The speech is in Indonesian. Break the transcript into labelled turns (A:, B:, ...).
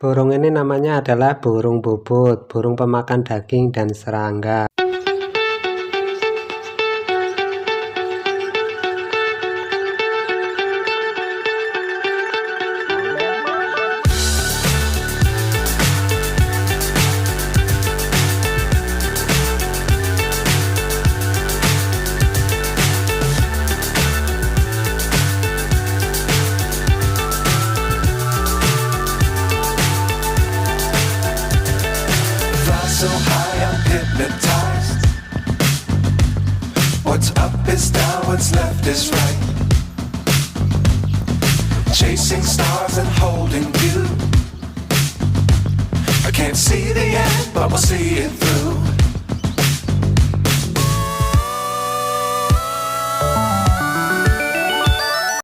A: Burung ini namanya adalah burung bubut, burung pemakan daging dan serangga.
B: So high, I'm hypnotized. What's up is down, what's left is right. Chasing stars and holding you. I can't see the end, but we'll see it through.